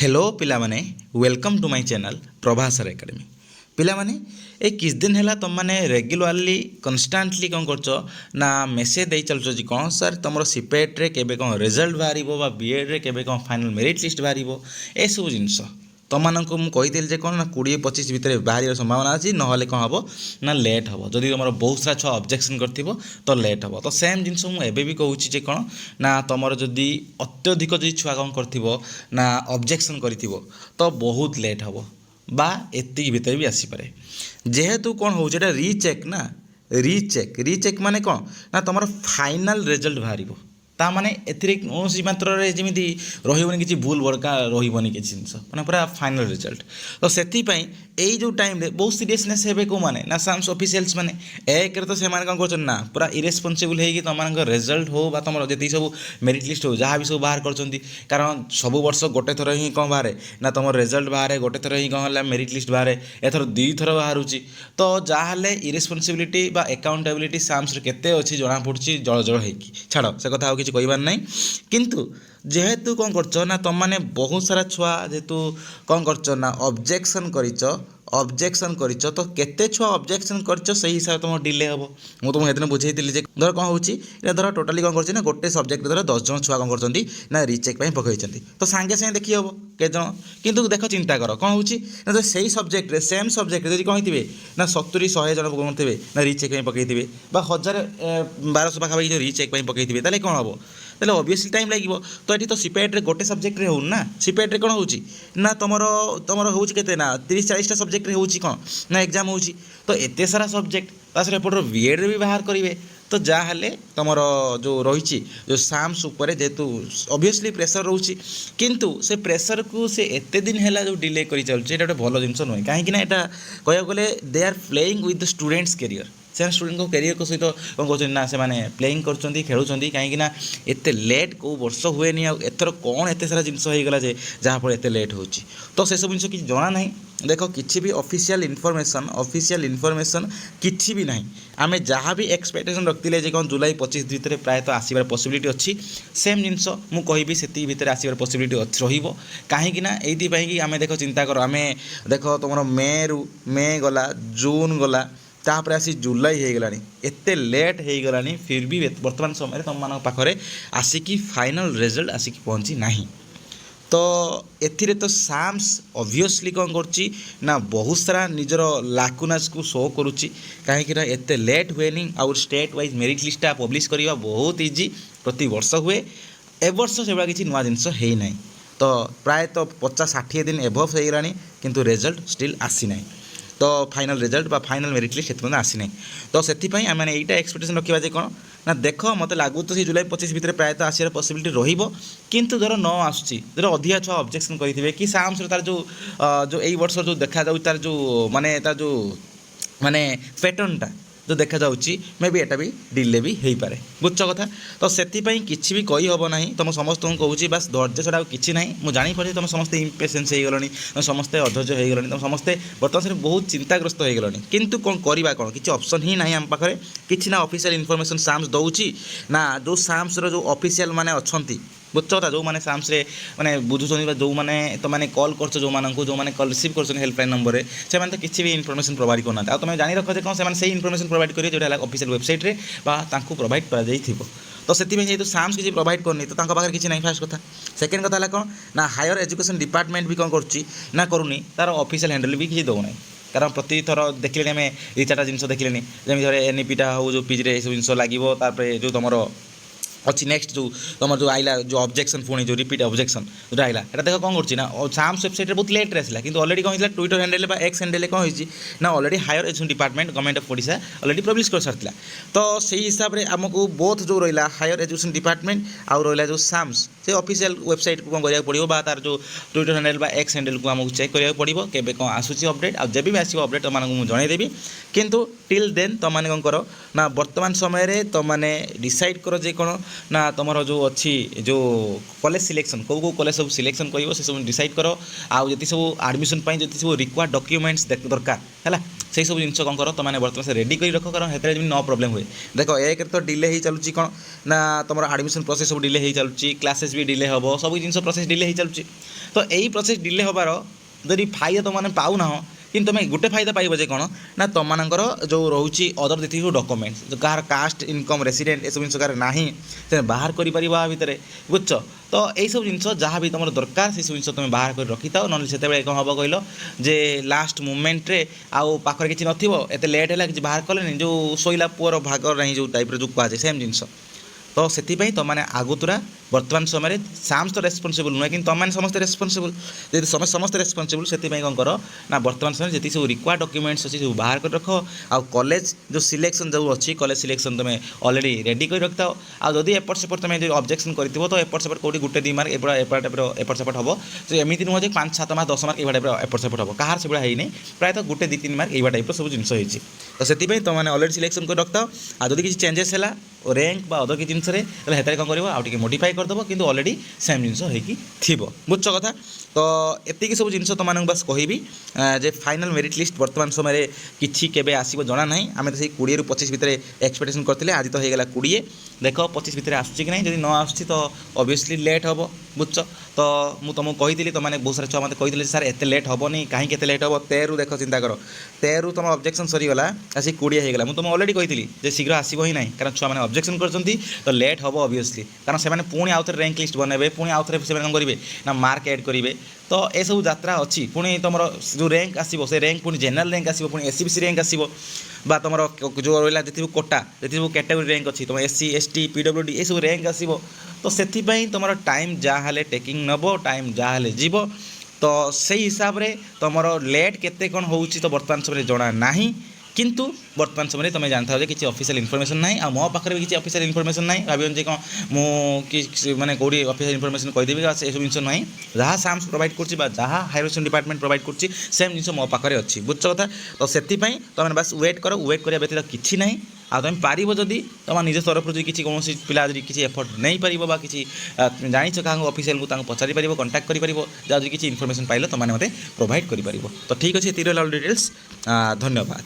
Hello पिलामाने welcome to my channel Prabhasar academy पिलामाने ए किस दिन है तुम मैंने रेगुलाली कन्स्टांटली कौन कर ना मेसेज दे चलुच जी कौन सर तुम सीपेट्रे केबे कौन रिजल्ट बाहर बीएड्रे केबे कौन फाइनल मेरिट लिस्ट बाहर ए सब जिनस तुमको मुझे जे कौन ना 20-25 भितर बाहर संभावना अच्छी ना कौन हम ना लेट हम जदि तुम बहुत सारा छुआ ऑब्जेक्शन कर तो लेट हम तो सेम जिनस मुझे भी कहूँ कौन ना तुम जदि अत्यधिक जदि छुआ कौन कर ना ऑब्जेक्शन कर तो बहुत लेट हम बा एति भितर भी आसीपे जेहेतु कौन हो रीचेक ना रीचेक माने कौन ना तुम फाइनाल रिजल्ट बाहर ताने कौन मात्र जमी रही किसी भूल बड़का रही किसी जिनस मैंने पूरा फाइनाल रिजल्ट तो से जो टाइम बहुत सीरीयसनेस हे कौ मैंने ना साम्स ऑफिशियल्स मैंने एक तो से कौन कर ना पूरा इरेस्पॉन्सिबल है कि तुम रिजल्ट हो तुम जी सब मेरिट लिस्ट हो जहाँ भी सब बाहर कर कारण सब वर्ष गोटे थर ही कौन बाहर ना तुम रिजल्ट बाहर गोटे थर ही कौन है मेरिट लिस्ट बाहर एथर 2 थर बाहर तो जहाँ इरेस्पॉन्सिबिलिटी बा अकाउंटेबिलिटी साम्स केते अच्छी जना पड़ी जल जल हो छाड़ से कथा किसी कहबार ना किंतु जेहेतु कौन कर ना तुम मैंने बहुत सारा छुआ जेहेतु कौन कर ना ऑब्जेक्शन कर तो केते छुआ ऑब्जेक्शन कर हिसाब से तुम डिले हम मुझे तुमको सेदिन बुझे धर कौन हो धर टोटाली कौन कर गोटे सब्जेक्ट धर 10 जन छुआ कौन कर ना रीचेक पकई तो सागे सागे देखी हम केत किंतु देख चिंता कर कौन हो से सब्जेक्ट सेम सब्जेक्ट जब कौन थे ना 70-100 जन कौन थे ना रीचेक पकई 1000-1200 पाखापाखि जो रीचेक पकई थे कौन हम तेल ऑब्वियसली टाइम लगे तो ये तो सीपेट्रे गोटे सब्जेक्ट हो ना सीपेट्रे कौन हो ना तुम हो ना 30-40 सब्जेक्ट हो कौन ना एग्जाम हो तो एत सारा सब्जेक्ट तासर एपटर बीएड भी बाहर करेंगे तो जहाँ तुम जो रही जो साम्स उपर जेहेतु ऑब्वियसली प्रेशर रोचे किंतु से प्रेशर को से एते दिन है जो डिले कर चलुचे गोटे भल जिन नुहे कहीं कह गले they are playing with the students career से स्टूडेंट को कैरियर को सहित कौन कहते ना से प्लेइंग कर खेलुं कहीं एत लेट कौ वर्ष हुए एथर कौन एत सारा जिनस होगा जहाँफल एत लेट हो तो से सब जिन किसी जना ना देख किसी भी ऑफिशियल इनफॉरमेशन किसी भी ना आम जहाँ भी एक्सपेक्टेशन रखते कौन जुलाई 25 भितर प्रायतः आसबार पॉसिबिलिटी अच्छी सेम जिनस मुझे से भितर आसबार पॉसिबिलिटी रही आम देख चिंता कर आम देख तुम मे गला जून गला तापर आसी जुलाई हो गलानी एते लेट हो गलानी फिर भी वर्तमान समय तुम मान पाखरे आसिकी फाइनल रिजल्ट आसिकी पहुँची नहीं तो एथिरे तो साम्स ऑब्वियसली कौन कर ना बहुत सारा निजर लाकुनास को शो करुच्ची कहीं एते लेट हुए आउ स्टेट वाइज मेरिट लिस्टा पब्लिश करवा बहुत इजी प्रति वर्ष हुए ए वर्ष से किसी नुआ जिनस है ना तो प्रायतः 50-60 दिन एभव हो गलानी किंतु रिजल्ट स्टिल आसी ना तो फाइनल रिजल्ट बा फाइनल मेरिट लिस्ट क्षेत्र में आसी ना तो से आम यहाँ एक्सपेक्टेशन रखा जे कौन ना देख मत लगू तो जुलाई 25 भितर प्रायतः आसार पॉसिबिलिटी रु धर न आसूँ धर अधिका छुआ ऑब्जेक्शन करेंगे कि साम्स तार जो यही वर्ष जो देखा तार जो माने तार जो माने पैटर्नटा जो देखा मे भी एटा भी डिले भी हो पारे बुझ कथा तो से किसी भी कही हम ना तुम समस्त कहूँ बस धैर्य छड़ा किसी ना मुझे जापरि तुम समस्त इम्पेसेन्स हो गलनी तुम समस्ते अधैर्य हो गलनी तुम समस्ते बर्तमान से बहुत चिंताग्रस्त हो गलनी किंतु कौन करवा कौन किसी ऑप्शन ही ना आम पाखे किसी ना ऑफिशियल इनफॉरमेशन साम्स दौची ना जो साम्स जो ऑफिशियल माने अच्छी बुझ कथा जो मैंने साम्स मैंने बुझुं जो मैंने तो मैंने कल कर जो मैंने कल रिसीव कर हेल्पलाइन नंबर से तो किसी भी इनफॉरमेशन प्रोवाइड करना आ तुम जानी रख कौन से इनफॉरमेशन प्रोवाइड करेंगे जो ऑफिशियल वेबसाइट रे प्रोवाइड कर तो से जेहतु साम्स किसी प्रोवाइड करनी तो पाखे किसी ना फास्ट कथा सेकेंड कथा कौन ना हायर एजुकेशन डिपार्टमेंट भी कौन करना करूनी तार ऑफिशियल हैंडल भी किसी दौना कारण प्रति थर देखिले आम 2-4 जिन देखिले जमी धर एनईपीटा हो जो पीजी रे सब जिन लगे जो तुम अच्छी नेक्स्ट जो तुम जो आइला जो ऑब्जेक्शन पुणी जो रिपीट ऑब्जेक्शन जो आइला এটা देख कौन करना साम्स वेबसाइट बहुत लेट आसला कि अलरेडी कौन ट्विटर हैंडल एक्स हैंडल कौन हो ना already higher education department government of Odisha already publish कर सारा तो से हिसाब से आमको बोथ जो रहा हायर एजुकेशन डिपार्टमेंट आउ रहा जो साम्स से ऑफिशियल वेबसाइट को कौन करा पड़ो तार जो ट्विटर हैंडल एक्स हैंडल को आमको चेक करा पड़ो केबे कौन आसूसी अपडेट आ जब भी आसो अपडेट तुमको जनईदेवी किंतु टिल देन तुम कौन कर ना वर्तमान समय तुमने डिसाइड कर जे कौन ना तुम जो अच्छी जो कॉलेज सिलेक्शन कौ कॉलेज सब सिलेक्शन कर से सब डिसाइड कर आउ जी सब आडमिशन जी सब रिक्वायर्ड डॉक्यूमेंट्स दरकार है से सब जिन कौन कर तुमने बर्तमान से रेडी कर रख कारण हेतु न प्रोब्लेम हुए देख एक तो डिले हो चलुची कौन ना तुम आडमिशन प्रोसेस सब डिले हो चलुची क्लासेस भी डिले हम सब जिन प्रोसेस डिले हो चलुची तो यही प्रोसेस डिले हबार जदि फायदा तुमने पाऊना कि तुम गोटे फायदा पाइब जे कौन ना तुमर जो रोचे अदर जी डॉक्यूमेंट्स जो कहार कास्ट इनकम रेसिडेंट ये सब जिन ना से बाहर कर भितर बुझ तो यही सब जिन जहाँ भी तुम दरकार से सब जिन तुम बाहर कर रखी था ना से कौन हम कहल जे लास्ट मुमेंट्रे आउ पाखे किसी नत लेट है कि बाहर कले जो शोला पुअर भाग नहीं जो टाइप जो कहुए सेम जिन तो से तुमने आगुतुरा बर्तमान समय साम्स तो रेस्पॉन्सिबल नुहे कि तुमने समस्त रेस्पॉन्सिबल जब समस्त रेस्पॉन्सिबल से कौन कर ना बर्तमान समय जी सब रिक्वायर्ड डॉक्यूमेंट्स अच्छी सब बाहर कर रख आउ कॉलेज जो सिलेक्शन जो अच्छी कॉलेज सिलेक्शन तुम ऑलरेडी रेडी कर रखी था आदि एपट सेपट तुम जो ऑब्जेक्शन कर तो एपट सेपट कौटी गोटे 2 मार्क एपट टाइप एपट सेपट हम तो एमती नुह 5-7 मार्क 10 मार्क ये टाइप एपट सेपट हम कहार से है प्रायतः गोटे 2-3 मार्क ये टाइप सब जिन होती तो से तुमने ऑलरेडी सिलेक्शन कर रखता आदि किसी चेंजेस है रैंक बा अदर किसी जिनसे हेतु कौन कर आउ मॉडिफाई करदेव कि ऑलरेडी सेम जिन हो बुझ कथा तो एतिक सब जिन तुम बस कहबी जे फाइनल मेरिट लिस्ट बर्तमान समय किसी केबे आसीबो जना नहीं आम तो से 20 ରୁ 25 भितर एक्सपेक्टेशन करते आज तो हो गला 20 देख 25 भितर आसूँ कि नहीं जब न आसूँ तो ऑब्वियसली लेट हम बुझ तो मुझे तुमको कही तुमने बहुत सारा छुआ मत कही सर एत लेट हेनी कहीं लेट हम 13 देख चिंता कर 13 तुम ऑब्जेक्शन सरीगला आसी 20 होगा मुझे तुम ऑलरेडी कही शीघ्र आसो ही ना कारण छुआ मैंने ऑब्जेक्शन करते तो लेट हम ऑब्वियसली कारण से पुणी आउ थे रैंक लिस्ट बनइबे पुणी आउ थे कौन करेंगे ना मार्क एड करेंगे तो ये सब यात्रा अच्छी पुणी तुम जो रैंक आसो से रैंक पुणी जेनराल रैंक आसो पुणी एससीबीसी रैंक आसो बा तुम जो रहा जी कोटा जी सब कैटेगोरी रैंक अच्छी तुम एससी एसटी पीडब्ल्यूडी ये सब रैंक आसो तो से तुम टाइम जहाँ टेकिंग नब टाइम जहाँ जीव तो से हिसाब से तुम लेट केते कौन हो तो बर्तमान समय जना ना किंतु बर्तमान समय तुम जानता हो किसी ऑफिशियल इनफॉरमेशन ना आ मो पाखे भी किसी ऑफिशियल इनफॉरमेशन ना भाई कौन मुझे मैंने कौटी ऑफिशियल इनफॉरमेशन कहीदेवी से सब जिन ना जहाँ साम्स प्रोवाइड कर जहाँ हायर एजुकेशन डिपार्टमेंट प्रोवाइड कर सेम जिन मो पाखे अच्छी बुझ कथा तो से तुम बस वेट कर वेट करने व्यतीत किसी ना आ तुम पार जदि तुम निज तरफ किसी कौन पिला किसी एफर्ट नहीं पार कि जाच क्या ऑफिशियल को पचारि पार कंटाक्ट कर किसी इनफॉरमेशन पाइल तुमने मत प्रोवाइड कर तो ठीक अच्छे ये डिटेल्स धन्यवाद।